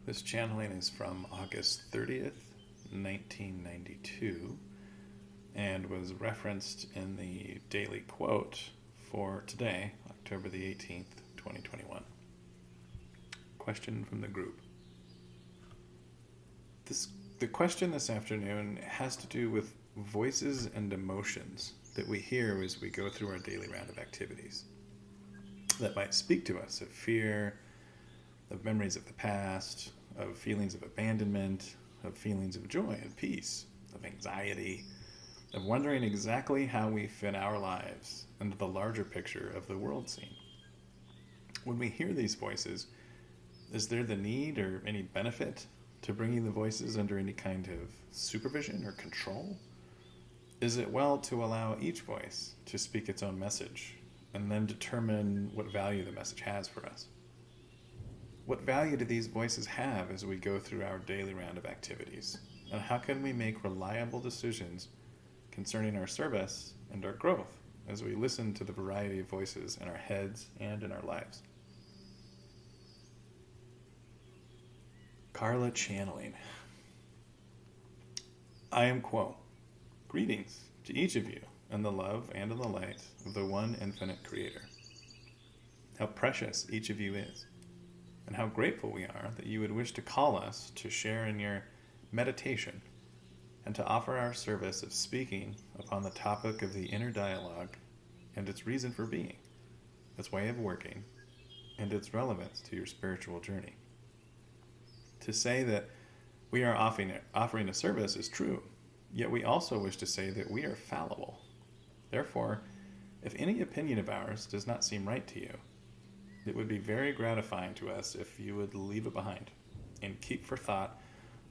This channeling is from August 30th, 1992, and was referenced in the daily quote for today, October the 18th, 2021. Question from the group. The question this afternoon has to do with voices and emotions that we hear as we go through our daily round of activities that might speak to us of fear, of memories of the past, of feelings of abandonment, of feelings of joy and peace, of anxiety, of wondering exactly how we fit our lives into the larger picture of the world scene. When we hear these voices, is there the need or any benefit to bringing the voices under any kind of supervision or control? Is it well to allow each voice to speak its own message and then determine what value the message has for us? What value do these voices have as we go through our daily round of activities? And how can we make reliable decisions concerning our service and our growth as we listen to the variety of voices in our heads and in our lives? Carla channeling. I am Quo. Greetings to each of you in the love and in the light of the one infinite Creator. How precious each of you is, and how grateful we are that you would wish to call us to share in your meditation and to offer our service of speaking upon the topic of the inner dialogue and its reason for being, its way of working, and its relevance to your spiritual journey. To say that we are offering a service is true, yet we also wish to say that we are fallible. Therefore, if any opinion of ours does not seem right to you, it would be very gratifying to us if you would leave it behind and keep for thought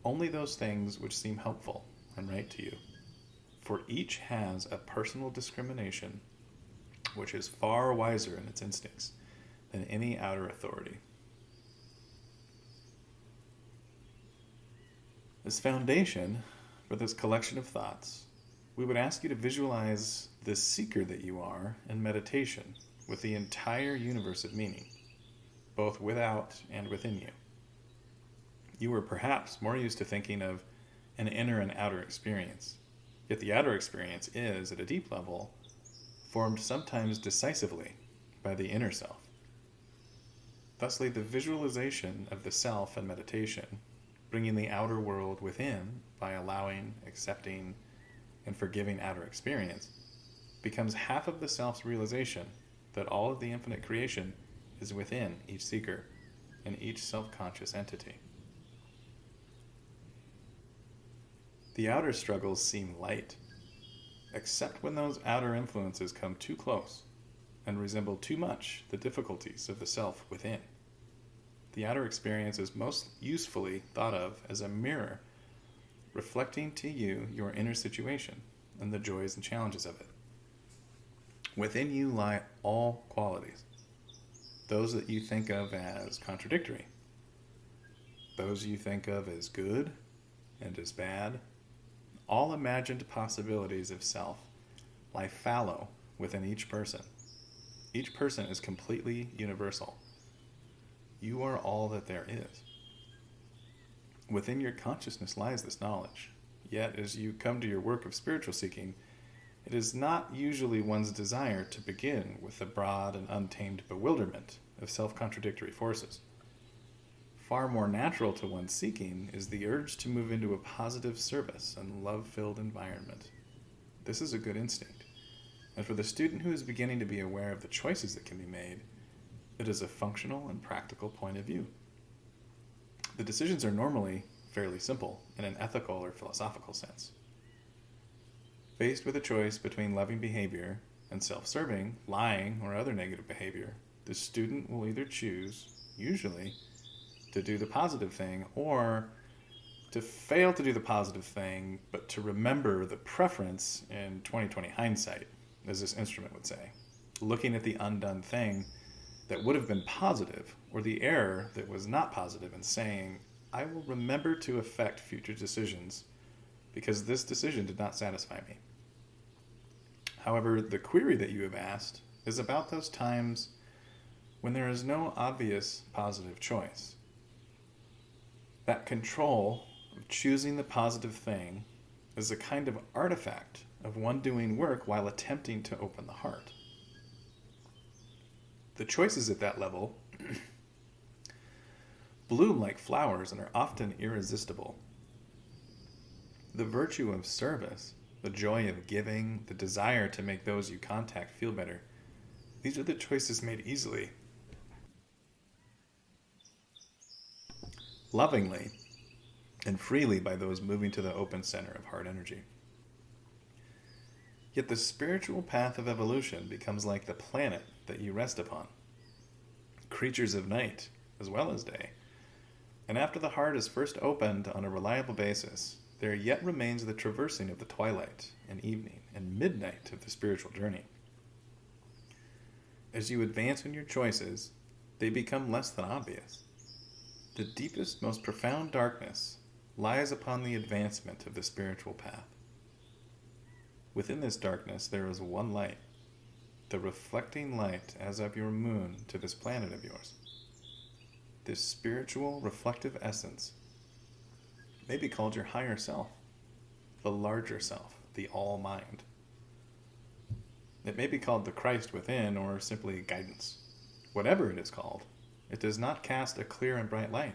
only those things which seem helpful and right to you. For each has a personal discrimination which is far wiser in its instincts than any outer authority. As foundation for this collection of thoughts, we would ask you to visualize the seeker that you are in meditation with the entire universe of meaning, both without and within you. You are perhaps more used to thinking of an inner and outer experience, yet the outer experience is, at a deep level, formed sometimes decisively by the inner self. Thusly, the visualization of the self in meditation, bringing the outer world within by allowing, accepting, and forgiving outer experience, becomes half of the self's realization that all of the infinite creation is within each seeker and each self-conscious entity. The outer struggles seem light, except when those outer influences come too close and resemble too much the difficulties of the self within. The outer experience is most usefully thought of as a mirror reflecting to you your inner situation and the joys and challenges of it. Within you lie all qualities, those that you think of as contradictory, those you think of as good and as bad. All imagined possibilities of self lie fallow within each person. Each person is completely universal. You are all that there is. Within your consciousness lies this knowledge. Yet, as you come to your work of spiritual seeking, it is not usually one's desire to begin with the broad and untamed bewilderment of self-contradictory forces. Far more natural to one's seeking is the urge to move into a positive service and love-filled environment. This is a good instinct. And for the student who is beginning to be aware of the choices that can be made, it is a functional and practical point of view. The decisions are normally fairly simple in an ethical or philosophical sense. Faced with a choice between loving behavior and self-serving, lying, or other negative behavior, the student will either choose, usually, to do the positive thing or to fail to do the positive thing, but to remember the preference in 20/20 hindsight, as this instrument would say, looking at the undone thing that would have been positive, or the error that was not positive, and saying, I will remember to affect future decisions because this decision did not satisfy me. However, the query that you have asked is about those times when there is no obvious positive choice. That control of choosing the positive thing is a kind of artifact of one doing work while attempting to open the heart. The choices at that level bloom like flowers and are often irresistible. The virtue of service, the joy of giving, the desire to make those you contact feel better, these are the choices made easily, lovingly, and freely by those moving to the open center of heart energy. Yet the spiritual path of evolution becomes like the planet that you rest upon, creatures of night as well as day. And after the heart is first opened on a reliable basis, there yet remains the traversing of the twilight and evening and midnight of the spiritual journey. As you advance in your choices, they become less than obvious. The deepest, most profound darkness lies upon the advancement of the spiritual path. Within this darkness there is one light, the reflecting light as of your moon to this planet of yours. This spiritual, reflective essence may be called your higher self, the larger self, the all-mind. It may be called the Christ within, or simply guidance. Whatever it is called, it does not cast a clear and bright light,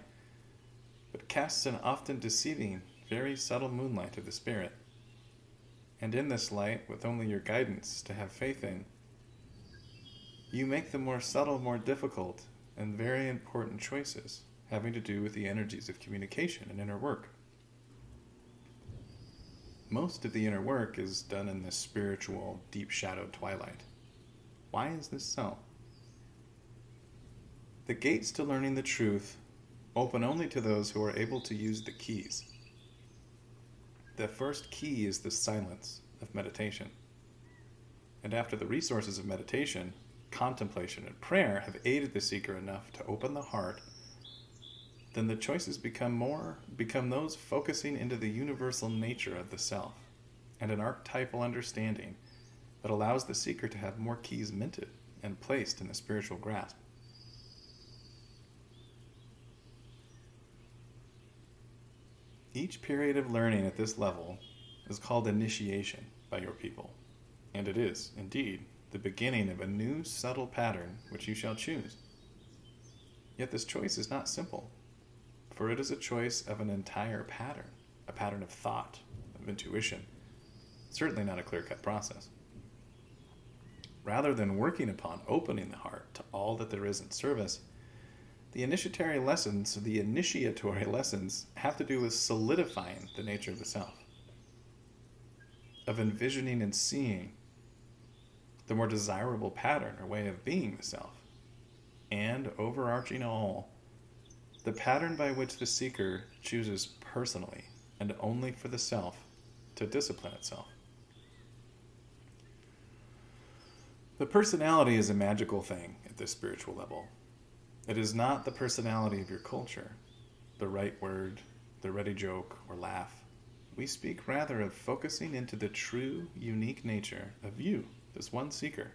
but casts an often deceiving, very subtle moonlight of the spirit. And in this light, with only your guidance to have faith in, you make the more subtle, more difficult, and very important choices having to do with the energies of communication and inner work. Most of the inner work is done in this spiritual, deep-shadowed twilight. Why is this so? The gates to learning the truth open only to those who are able to use the keys. The first key is the silence of meditation. And after the resources of meditation, contemplation, and prayer have aided the seeker enough to open the heart, then the choices become those focusing into the universal nature of the self and an archetypal understanding that allows the seeker to have more keys minted and placed in the spiritual grasp. Each period of learning at this level is called initiation by your people, and it is, indeed, the beginning of a new subtle pattern which you shall choose. Yet this choice is not simple, for it is a choice of an entire pattern, a pattern of thought, of intuition, certainly not a clear-cut process. Rather than working upon opening the heart to all that there is in service, the initiatory lessons have to do with solidifying the nature of the self, of envisioning and seeing the more desirable pattern or way of being the self, and overarching all, the pattern by which the seeker chooses personally and only for the self to discipline itself. The personality is a magical thing at this spiritual level. It is not the personality of your culture, the right word, the ready joke, or laugh. We speak rather of focusing into the true, unique nature of you, this one seeker.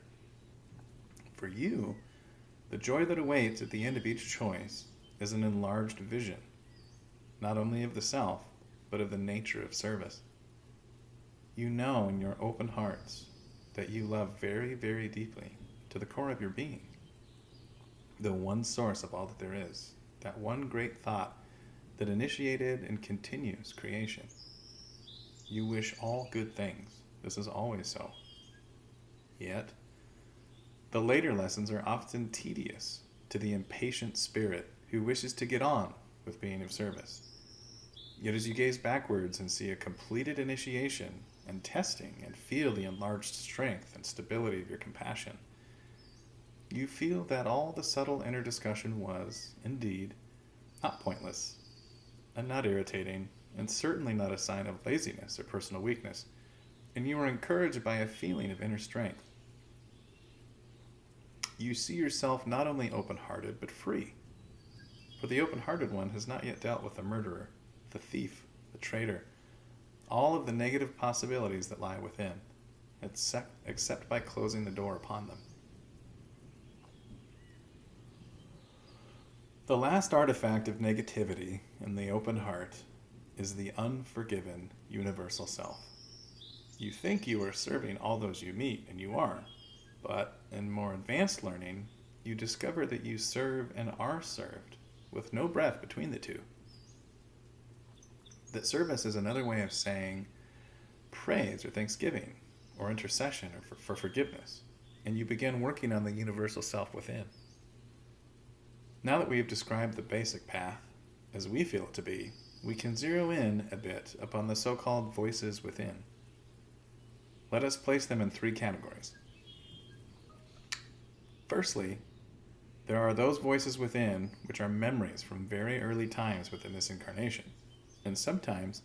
For you, the joy that awaits at the end of each choice is an enlarged vision, not only of the self, but of the nature of service. You know in your open hearts that you love very, very deeply, to the core of your being, the one source of all that there is, that one great thought that initiated and continues creation. You wish all good things. This is always so. Yet, the later lessons are often tedious to the impatient spirit who wishes to get on with being of service. Yet as you gaze backwards and see a completed initiation and testing and feel the enlarged strength and stability of your compassion, you feel that all the subtle inner discussion was, indeed, not pointless, and not irritating, and certainly not a sign of laziness or personal weakness, and you are encouraged by a feeling of inner strength. You see yourself not only open-hearted, but free. For the open-hearted one has not yet dealt with the murderer, the thief, the traitor, all of the negative possibilities that lie within, except by closing the door upon them. The last artifact of negativity in the open heart is the unforgiven universal self. You think you are serving all those you meet, and you are, but in more advanced learning, you discover that you serve and are served, with no breath between the two. That service is another way of saying praise or thanksgiving or intercession or for forgiveness, and you begin working on the universal self within. Now that we have described the basic path as we feel it to be, we can zero in a bit upon the so-called voices within. Let us place them in 3 categories. Firstly, there are those voices within which are memories from very early times within this incarnation, and sometimes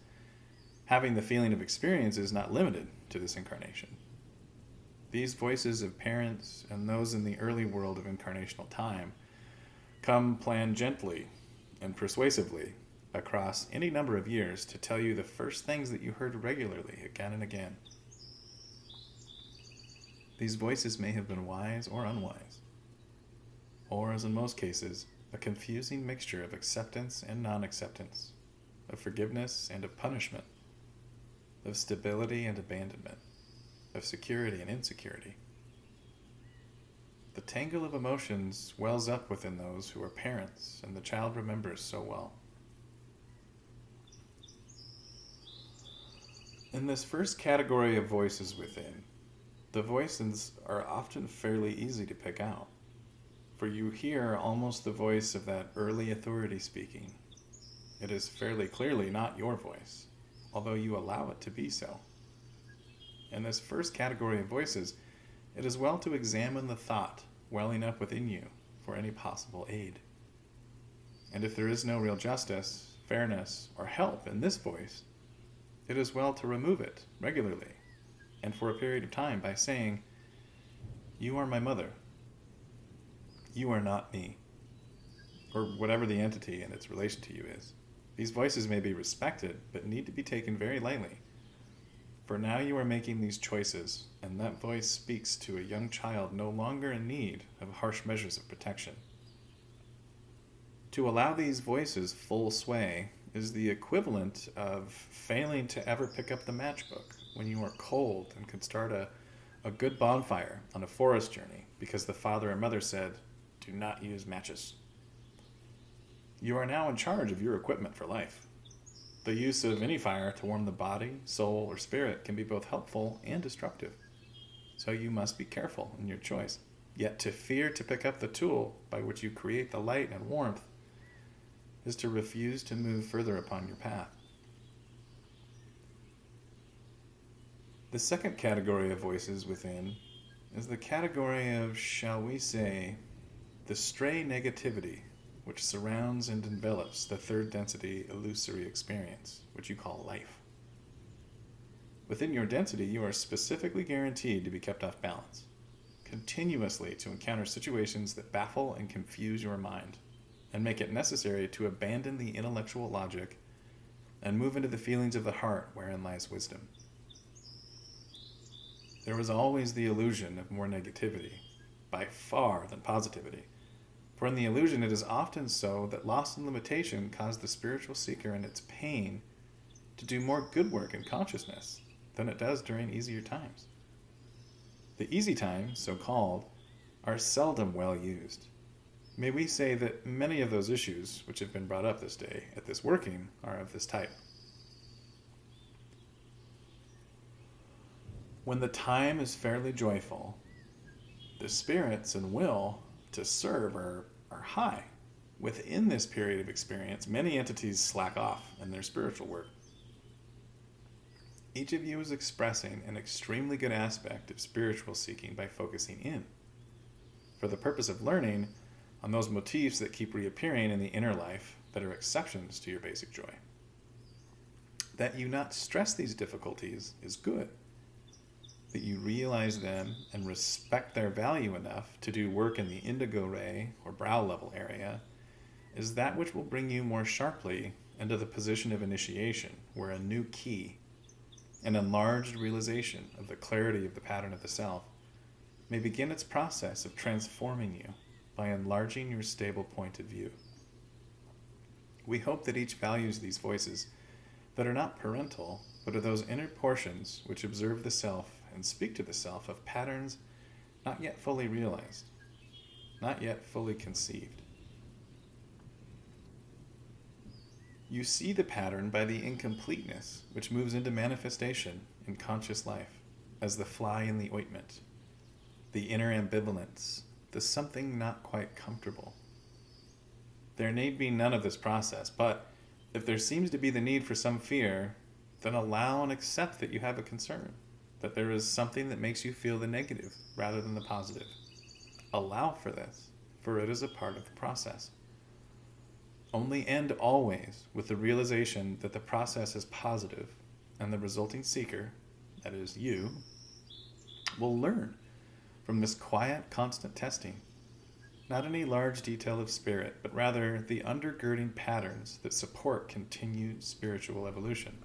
having the feeling of experience is not limited to this incarnation. These voices of parents and those in the early world of incarnational time come planned gently and persuasively across any number of years to tell you the first things that you heard regularly again and again. These voices may have been wise or unwise, or, as in most cases, a confusing mixture of acceptance and non-acceptance, of forgiveness and of punishment, of stability and abandonment, of security and insecurity. The tangle of emotions wells up within those who are parents, and the child remembers so well. In this first category of voices within, the voices are often fairly easy to pick out, for you hear almost the voice of that early authority speaking. It is fairly clearly not your voice, although you allow it to be so. In this first category of voices, it is well to examine the thought welling up within you for any possible aid. And if there is no real justice, fairness, or help in this voice, it is well to remove it regularly and for a period of time by saying, "You are my mother. You are not me," or whatever the entity in its relation to you is. These voices may be respected, but need to be taken very lightly. For now you are making these choices, and that voice speaks to a young child no longer in need of harsh measures of protection. To allow these voices full sway is the equivalent of failing to ever pick up the matchbook when you are cold and could start a good bonfire on a forest journey because the father and mother said, "Do not use matches." You are now in charge of your equipment for life. The use of any fire to warm the body, soul, or spirit can be both helpful and destructive. So you must be careful in your choice. Yet to fear to pick up the tool by which you create the light and warmth is to refuse to move further upon your path. The second category of voices within is the category of, shall we say, the stray negativity which surrounds and envelops the third density illusory experience, which you call life. Within your density, you are specifically guaranteed to be kept off balance, continuously to encounter situations that baffle and confuse your mind, and make it necessary to abandon the intellectual logic and move into the feelings of the heart wherein lies wisdom. There is always the illusion of more negativity, by far, than positivity. For in the illusion it is often so that loss and limitation cause the spiritual seeker in its pain to do more good work in consciousness than it does during easier times. The easy times, so called, are seldom well used. May we say that many of those issues which have been brought up this day at this working are of this type. When the time is fairly joyful, the spirits and will to serve are high. Within this period of experience, many entities slack off in their spiritual work. Each of you is expressing an extremely good aspect of spiritual seeking by focusing in, for the purpose of learning, on those motifs that keep reappearing in the inner life that are exceptions to your basic joy. That you not stress these difficulties is good. That you realize them and respect their value enough to do work in the indigo ray or brow level area is that which will bring you more sharply into the position of initiation, where a new key, an enlarged realization of the clarity of the pattern of the self, may begin its process of transforming you by enlarging your stable point of view. We hope that each values these voices that are not parental, but are those inner portions which observe the self and speak to the self of patterns not yet fully realized, not yet fully conceived. You see the pattern by the incompleteness which moves into manifestation in conscious life, as the fly in the ointment, the inner ambivalence, the something not quite comfortable. There need be none of this process, but if there seems to be the need for some fear, then allow and accept that you have a concern, that there is something that makes you feel the negative rather than the positive. Allow for this, for it is a part of the process. Only end always with the realization that the process is positive, and the resulting seeker, that is you, will learn from this quiet, constant testing, not any large detail of spirit, but rather the undergirding patterns that support continued spiritual evolution.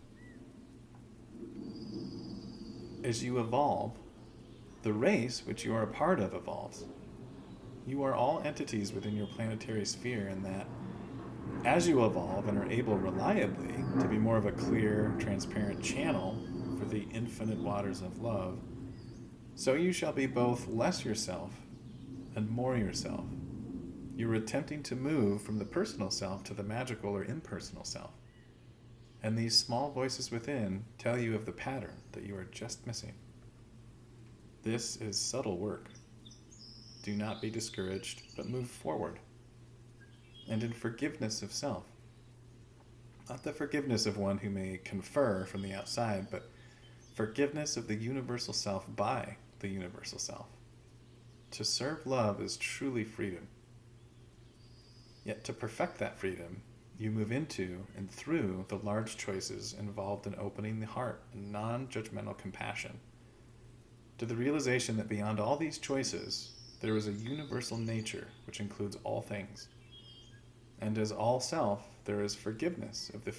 As you evolve, the race which you are a part of evolves. You are all entities within your planetary sphere, in that as you evolve and are able reliably to be more of a clear, transparent channel for the infinite waters of love, so you shall be both less yourself and more yourself. You are attempting to move from the personal self to the magical or impersonal self. And these small voices within tell you of the pattern that you are just missing. This is subtle work. Do not be discouraged, but move forward. And in forgiveness of self. Not the forgiveness of one who may confer from the outside, but forgiveness of the universal self by the universal self. To serve love is truly freedom. Yet to perfect that freedom, you move into and through the large choices involved in opening the heart in non-judgmental compassion, to the realization that beyond all these choices, there is a universal nature which includes all things. And as all self, there is forgiveness of the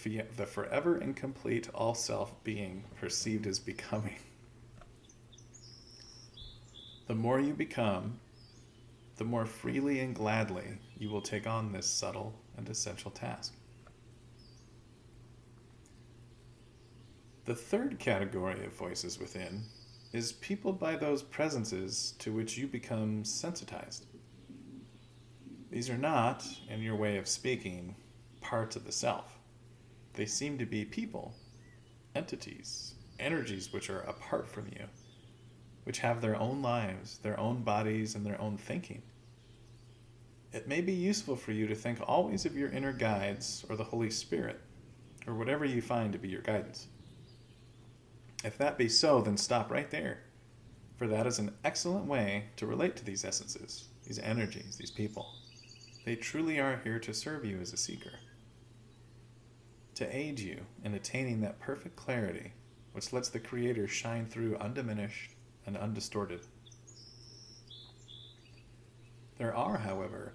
forever incomplete all-self being perceived as becoming. The more you become, the more freely and gladly you will take on this subtle and essential task. The third category of voices within is peopled by those presences to which you become sensitized. These are not, in your way of speaking, parts of the self. They seem to be people, entities, energies which are apart from you, which have their own lives, their own bodies, and their own thinking. It may be useful for you to think always of your inner guides or the Holy Spirit, or whatever you find to be your guidance. If that be so, then stop right there, for that is an excellent way to relate to these essences, these energies, these people. They truly are here to serve you as a seeker, to aid you in attaining that perfect clarity which lets the Creator shine through undiminished and undistorted. There are, however,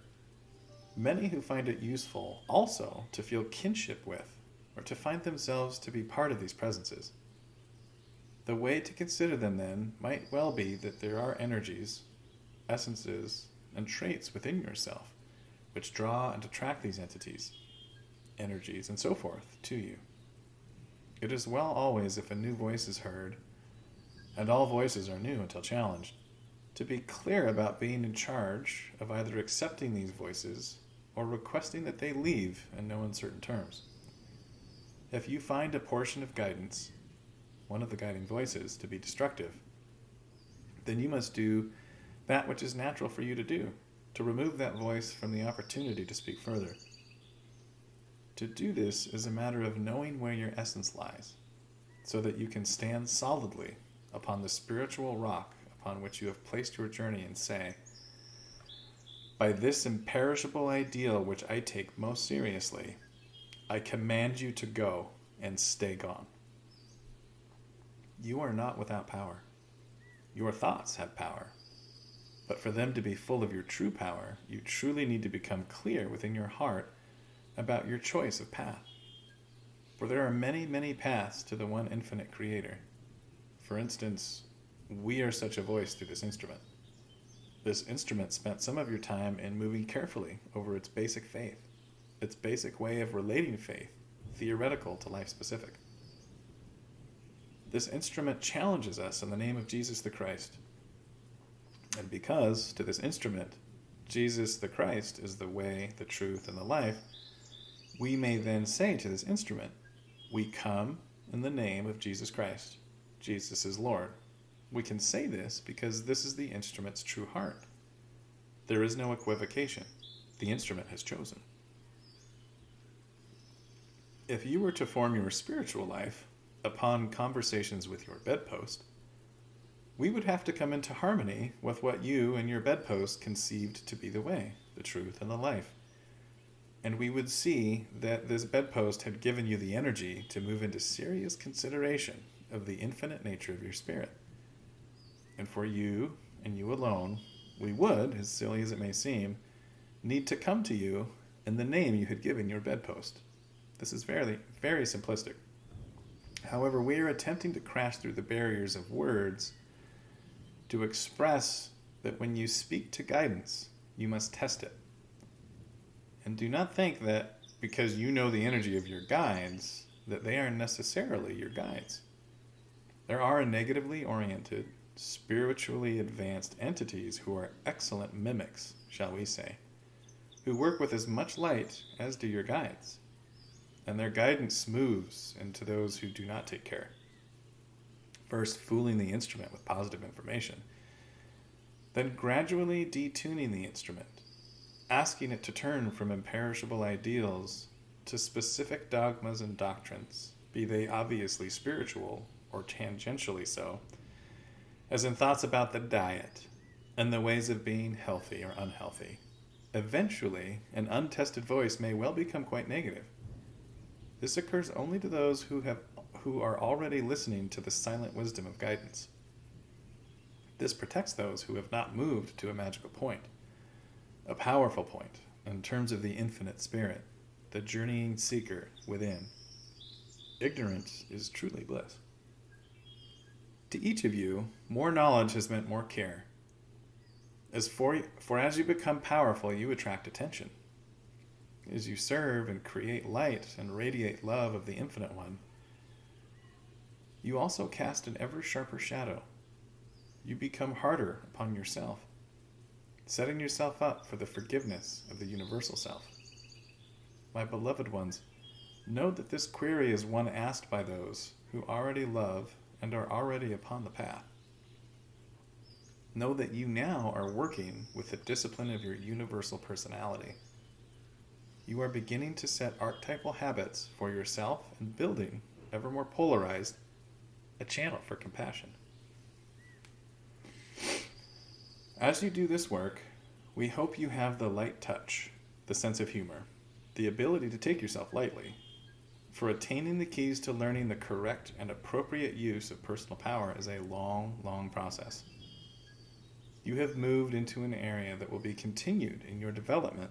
many who find it useful also to feel kinship with, or to find themselves to be part of these presences. The way to consider them, then, might well be that there are energies, essences, and traits within yourself which draw and attract these entities, energies, and so forth to you. It is well always, if a new voice is heard, and all voices are new until challenged, to be clear about being in charge of either accepting these voices or requesting that they leave in no uncertain terms. If you find a portion of guidance, one of the guiding voices, to be destructive, then you must do that which is natural for you to do, to remove that voice from the opportunity to speak further. To do this is a matter of knowing where your essence lies, so that you can stand solidly upon the spiritual rock upon which you have placed your journey and say, "By this imperishable ideal which I take most seriously, I command you to go and stay gone." You are not without power. Your thoughts have power. But for them to be full of your true power, you truly need to become clear within your heart about your choice of path. For there are many, many paths to the one infinite Creator. For instance, we are such a voice through this instrument. This instrument spent some of your time in moving carefully over its basic faith, its basic way of relating faith, theoretical to life specific. This instrument challenges us in the name of Jesus the Christ. And because to this instrument, Jesus the Christ is the way, the truth, and the life, we may then say to this instrument, we come in the name of Jesus Christ. Jesus is Lord. We can say this because this is the instrument's true heart. There is no equivocation. The instrument has chosen. If you were to form your spiritual life upon conversations with your bedpost, we would have to come into harmony with what you and your bedpost conceived to be the way, the truth, and the life. And we would see that this bedpost had given you the energy to move into serious consideration of the infinite nature of your spirit. And for you, and you alone, we would, as silly as it may seem, need to come to you in the name you had given your bedpost. This is very, very simplistic. However, we are attempting to crash through the barriers of words to express that when you speak to guidance, you must test it. And do not think that because you know the energy of your guides, that they are necessarily your guides. There are negatively oriented, spiritually advanced entities who are excellent mimics, shall we say, who work with as much light as do your guides. And their guidance moves into those who do not take care. First, fooling the instrument with positive information, then gradually detuning the instrument, asking it to turn from imperishable ideals to specific dogmas and doctrines, be they obviously spiritual or tangentially so, as in thoughts about the diet and the ways of being healthy or unhealthy. Eventually, an untested voice may well become quite negative. This occurs only to those who are already listening to the silent wisdom of guidance. This protects those who have not moved to a magical point, a powerful point in terms of the infinite spirit, the journeying seeker within. Ignorance is truly bliss. To each of you, more knowledge has meant more care. For as you become powerful, you attract attention. As you serve and create light and radiate love of the Infinite One, you also cast an ever sharper shadow. You become harder upon yourself, setting yourself up for the forgiveness of the universal self. My beloved ones, know that this query is one asked by those who already love and are already upon the path. Know that you now are working with the discipline of your universal personality. You are beginning to set archetypal habits for yourself and building, ever more polarized, a channel for compassion. As you do this work, we hope you have the light touch, the sense of humor, the ability to take yourself lightly. For attaining the keys to learning the correct and appropriate use of personal power is a long, long process. You have moved into an area that will be continued in your development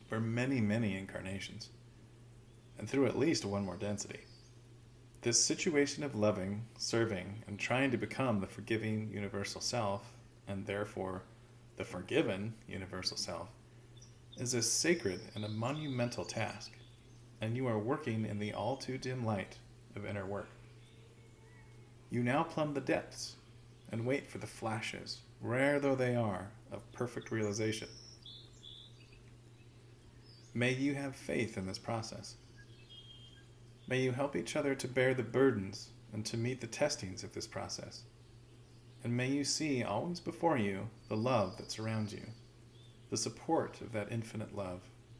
for many, many incarnations, and through at least one more density. This situation of loving, serving, and trying to become the forgiving universal self, and therefore the forgiven universal self, is a sacred and a monumental task, and you are working in the all too dim light of inner work. You now plumb the depths and wait for the flashes, rare though they are, of perfect realization. May you have faith in this process. May you help each other to bear the burdens and to meet the testings of this process. And may you see always before you the love that surrounds you, the support of that infinite love,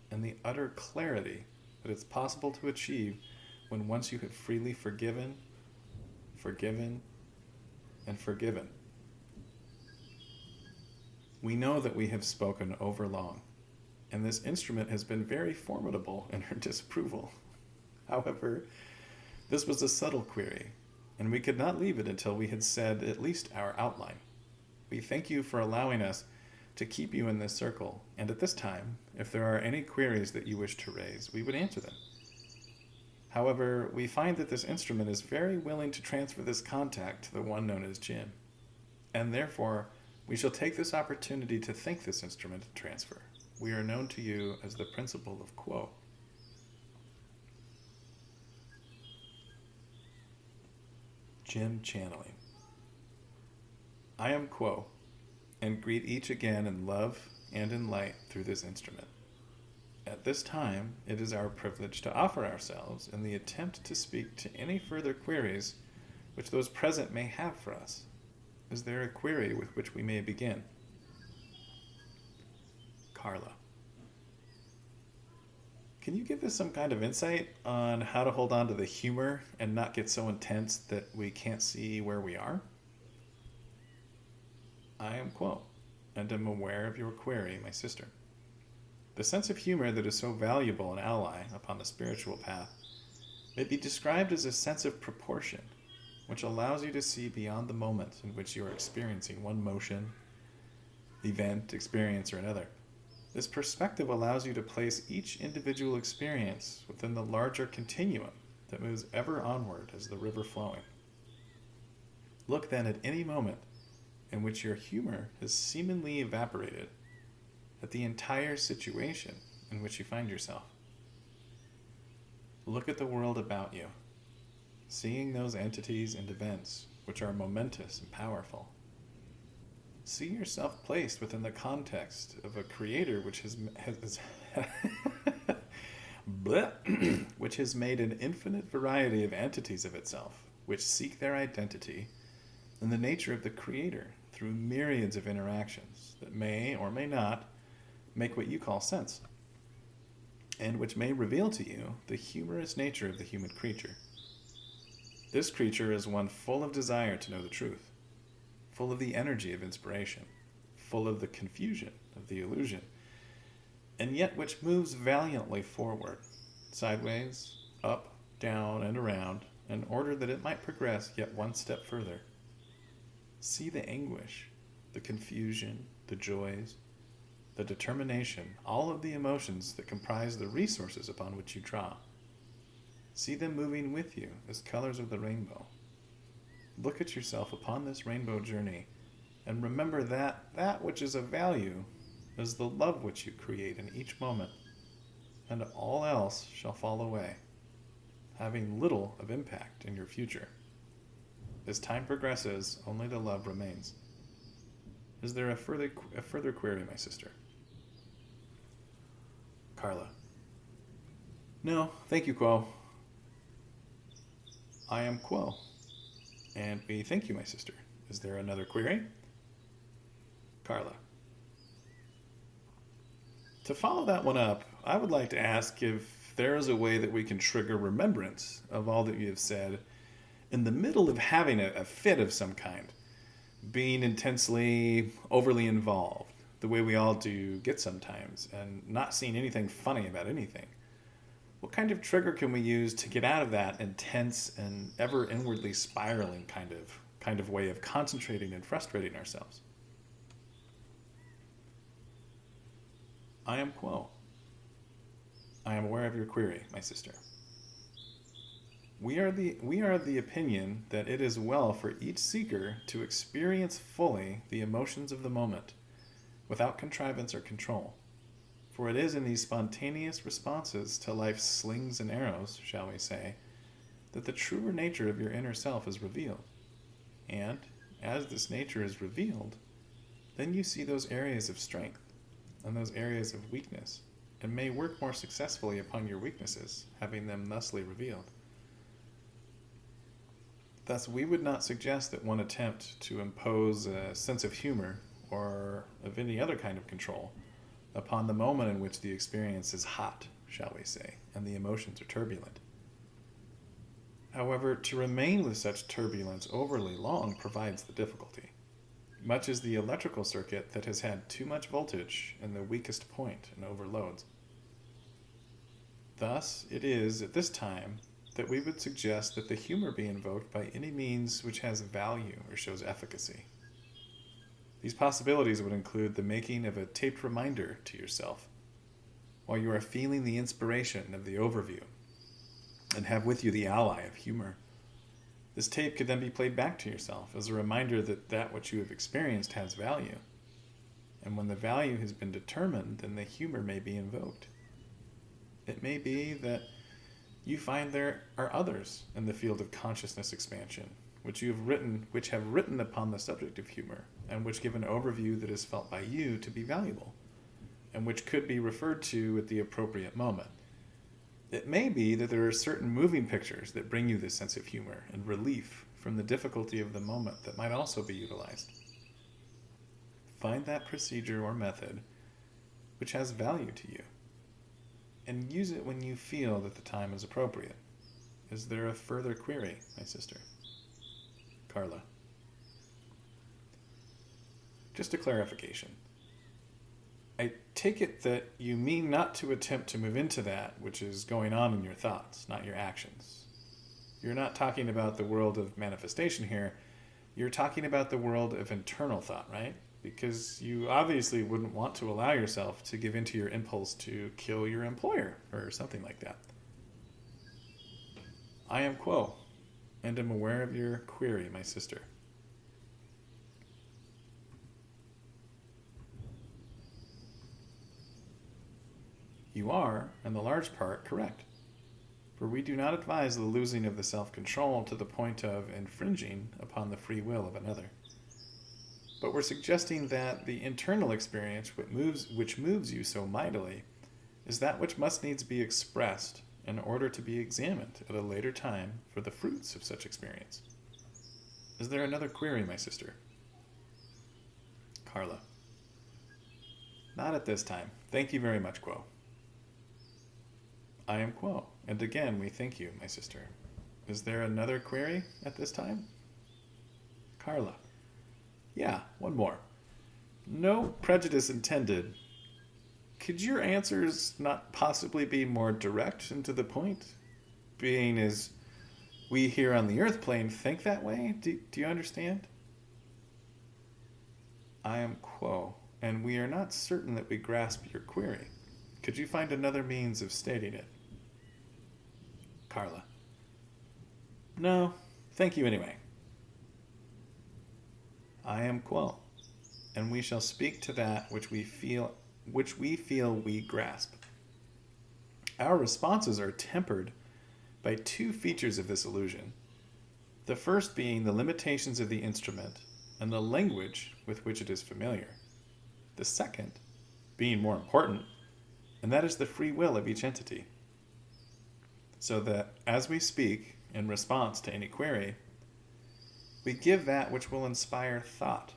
and the utter clarity that it's possible to achieve when once you have freely forgiven, and forgiven. We know that we have spoken overlong, and this instrument has been very formidable in her disapproval. However, this was a subtle query, and we could not leave it until we had said at least our outline. We thank you for allowing us to keep you in this circle, and at this time, if there are any queries that you wish to raise, we would answer them. However, we find that this instrument is very willing to transfer this contact to the one known as Jim, and therefore we shall take this opportunity to thank this instrument to transfer. we are known to you as the principle of Quo. Jim channeling. I am Quo, and greet each again in love and in light through this instrument. At this time, it is our privilege to offer ourselves in the attempt to speak to any further queries which those present may have for us. Is there a query with which we may begin? Carla. Can you give us some kind of insight on how to hold on to the humor and not get so intense that we can't see where we are? I am Quo, and am aware of your query, my sister. The sense of humor that is so valuable an ally upon the spiritual path may be described as a sense of proportion, which allows you to see beyond the moment in which you are experiencing one motion, event, experience, or another. This perspective allows you to place each individual experience within the larger continuum that moves ever onward as the river flowing. Look then at any moment in which your humor has seemingly evaporated, at the entire situation in which you find yourself. Look at the world about you, seeing those entities and events which are momentous and powerful. See yourself placed within the context of a creator which has which has made an infinite variety of entities of itself, which seek their identity in the nature of the creator through myriads of interactions that may or may not make what you call sense, and which may reveal to you the humorous nature of the human creature. This creature is one full of desire to know the truth, full of the energy of inspiration, full of the confusion of the illusion, and yet which moves valiantly forward, sideways, up, down, and around, in order that it might progress yet one step further. See the anguish, the confusion, the joys, the determination, all of the emotions that comprise the resources upon which you draw. See them moving with you as colors of the rainbow. Look at yourself upon this rainbow journey, and remember that that which is of value is the love which you create in each moment, and all else shall fall away, having little of impact in your future. As time progresses, only the love remains. Is there a further query, my sister? Carla. No, thank you, Quo. I am Quo, and we thank you, my sister. Is there another query? Carla. To follow that one up, I would like to ask if there is a way that we can trigger remembrance of all that you have said in the middle of having a fit of some kind, being intensely, overly involved, the way we all do get sometimes, and not seeing anything funny about anything. What kind of trigger can we use to get out of that intense and ever inwardly spiraling kind of way of concentrating and frustrating ourselves? I am Quo. I am aware of your query, my sister. We are the opinion that it is well for each seeker to experience fully the emotions of the moment, without contrivance or control. For it is in these spontaneous responses to life's slings and arrows, shall we say, that the truer nature of your inner self is revealed. And, as this nature is revealed, then you see those areas of strength and those areas of weakness, and may work more successfully upon your weaknesses, having them thusly revealed. Thus, we would not suggest that one attempt to impose a sense of humor or of any other kind of control upon the moment in which the experience is hot, shall we say, and the emotions are turbulent. However, to remain with such turbulence overly long provides the difficulty, much as the electrical circuit that has had too much voltage in the weakest point and overloads. Thus, it is at this time that we would suggest that the humor be invoked by any means which has value or shows efficacy. These possibilities would include the making of a taped reminder to yourself while you are feeling the inspiration of the overview, and have with you the ally of humor. This tape could then be played back to yourself as a reminder that that which you have experienced has value, And when the value has been determined, then the humor may be invoked. It may be that you find there are others in the field of consciousness expansion, which have written upon the subject of humor, and which give an overview that is felt by you to be valuable, and which could be referred to at the appropriate moment. It may be that there are certain moving pictures that bring you this sense of humor and relief from the difficulty of the moment that might also be utilized. Find that procedure or method which has value to you, and use it when you feel that the time is appropriate. Is there a further query, my sister? Carla. Just a clarification. I take it that you mean not to attempt to move into that which is going on in your thoughts, not your actions. You're not talking about the world of manifestation here. You're talking about the world of internal thought, right? Because you obviously wouldn't want to allow yourself to give into your impulse to kill your employer or something like that. I am Quo, and am aware of your query, my sister. You are, in the large part, correct. For we do not advise the losing of the self-control to the point of infringing upon the free will of another. But we're suggesting that the internal experience which moves you so mightily is that which must needs be expressed in order to be examined at a later time for the fruits of such experience. Is there another query, my sister? Carla. Not at this time. Thank you very much, Quo. I am Quo, and again we thank you, my sister. Is there another query at this time? Carla. Yeah, one more. No prejudice intended. Could your answers not possibly be more direct and to the point? Being as we here on the earth plane think that way? Do you understand? I am Quo, and we are not certain that we grasp your query. Could you find another means of stating it? Carla. No, thank you anyway. I am Quo, and we shall speak to that which we feel we grasp. Our responses are tempered by two features of this illusion. The first being the limitations of the instrument and the language with which it is familiar. The second being more important, and that is the free will of each entity. So that as we speak in response to any query, we give that which will inspire thought,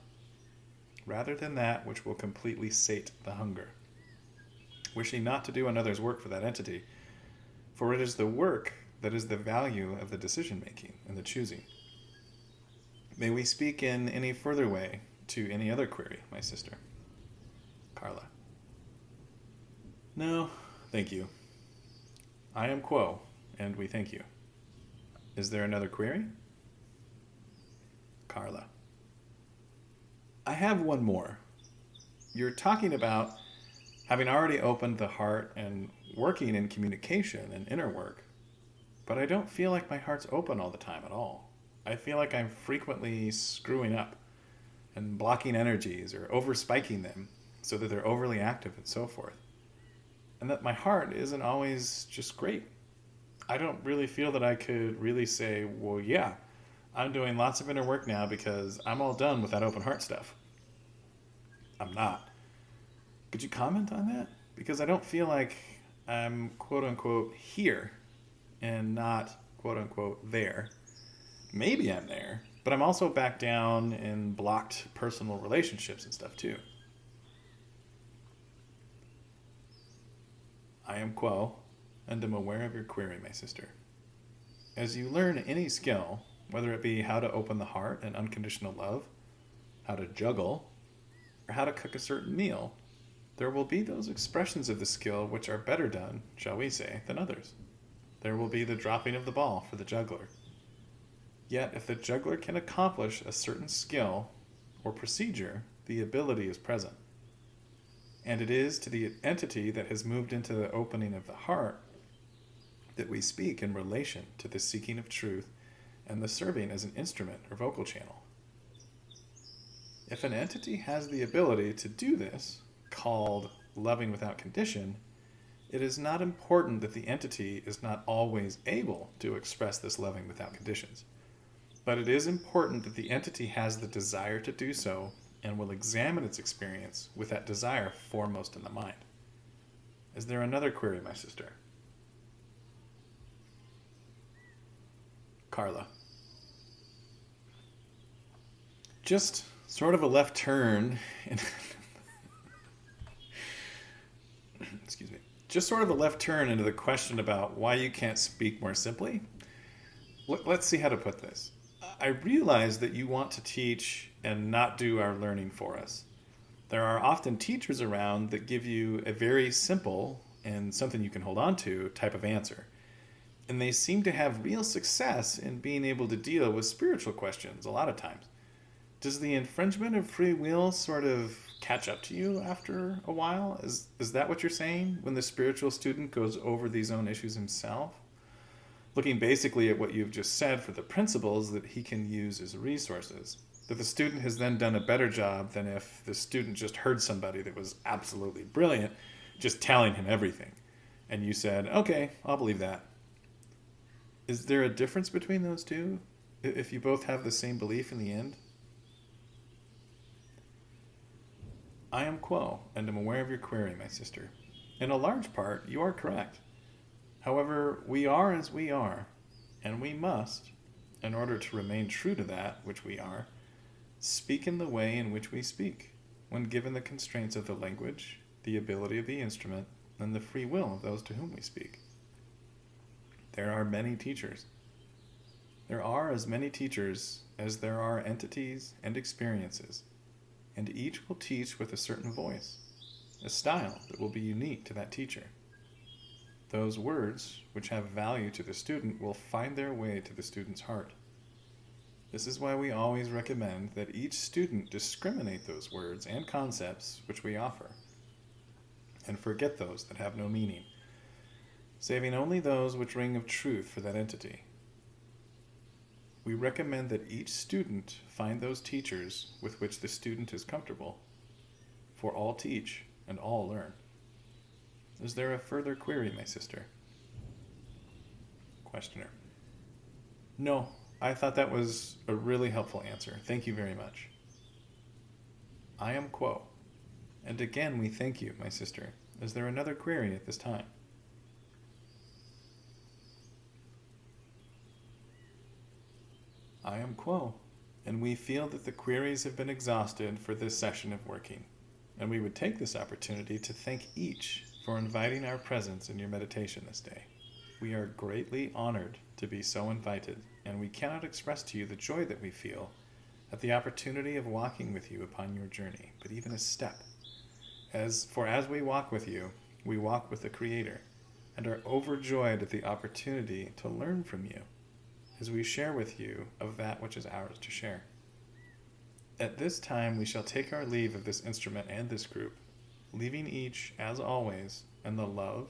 rather than that which will completely sate the hunger, wishing not to do another's work for that entity, for it is the work that is the value of the decision-making and the choosing. May we speak in any further way to any other query, my sister? Carla. No, thank you. I am Quo, and we thank you. Is there another query? Carla. I have one more. You're talking about having already opened the heart and working in communication and inner work, but I don't feel like my heart's open all the time at all. I feel like I'm frequently screwing up and blocking energies or overspiking them so that they're overly active and so forth. And that my heart isn't always just great. I don't really feel that I could really say, well, yeah, I'm doing lots of inner work now because I'm all done with that open heart stuff. I'm not. Could you comment on that? Because I don't feel like I'm quote unquote here and not quote unquote there. Maybe I'm there, but I'm also back down in blocked personal relationships and stuff too. I am Quo, and am aware of your query, my sister. As you learn any skill, whether it be how to open the heart and unconditional love, how to juggle, or how to cook a certain meal, there will be those expressions of the skill which are better done, shall we say, than others. There will be the dropping of the ball for the juggler. Yet, if the juggler can accomplish a certain skill or procedure, the ability is present. And it is to the entity that has moved into the opening of the heart that we speak in relation to the seeking of truth and the serving as an instrument or vocal channel. If an entity has the ability to do this, called loving without condition, it is not important that the entity is not always able to express this loving without conditions. But it is important that the entity has the desire to do so and will examine its experience with that desire foremost in the mind. Is there another query, my sister? Carla. Just sort of a left turn in excuse me. Just sort of a left turn into the question about why you can't speak more simply. Let's see how to put this. I realize that you want to teach and not do our learning for us. There are often teachers around that give you a very simple and something you can hold on to type of answer. And they seem to have real success in being able to deal with spiritual questions a lot of times. Does the infringement of free will sort of catch up to you after a while? Is that what you're saying when the spiritual student goes over these own issues himself? Looking basically at what you've just said for the principles that he can use as resources, that the student has then done a better job than if the student just heard somebody that was absolutely brilliant just telling him everything. And you said, okay, I'll believe that. Is there a difference between those two? If you both have the same belief in the end? I am Quo, and am aware of your query, my sister. In a large part, you are correct. However, we are as we are, and we must, in order to remain true to that which we are, speak in the way in which we speak, when given the constraints of the language, the ability of the instrument, and the free will of those to whom we speak. There are many teachers. There are as many teachers as there are entities and experiences, and each will teach with a certain voice, a style that will be unique to that teacher. Those words, which have value to the student, will find their way to the student's heart. This is why we always recommend that each student discriminate those words and concepts which we offer, and forget those that have no meaning, saving only those which ring of truth for that entity. We recommend that each student find those teachers with which the student is comfortable, for all teach and all learn. Is there a further query, my sister? Questioner. No, I thought that was a really helpful answer. Thank you very much. I am Quo. And again, we thank you, my sister. Is there another query at this time? I am Quo, and we feel that the queries have been exhausted for this session of working, and we would take this opportunity to thank each for inviting our presence in your meditation this day. We are greatly honored to be so invited, and we cannot express to you the joy that we feel at the opportunity of walking with you upon your journey, but even a step. As we walk with you, we walk with the Creator, and are overjoyed at the opportunity to learn from you, as we share with you of that which is ours to share. At this time we shall take our leave of this instrument and this group, leaving each, as always, in the love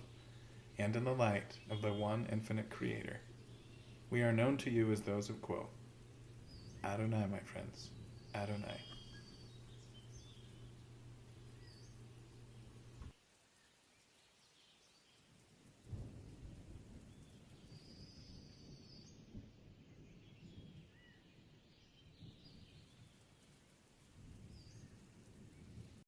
and in the light of the one infinite Creator. We are known to you as those of Quo. Adonai, my friends. Adonai.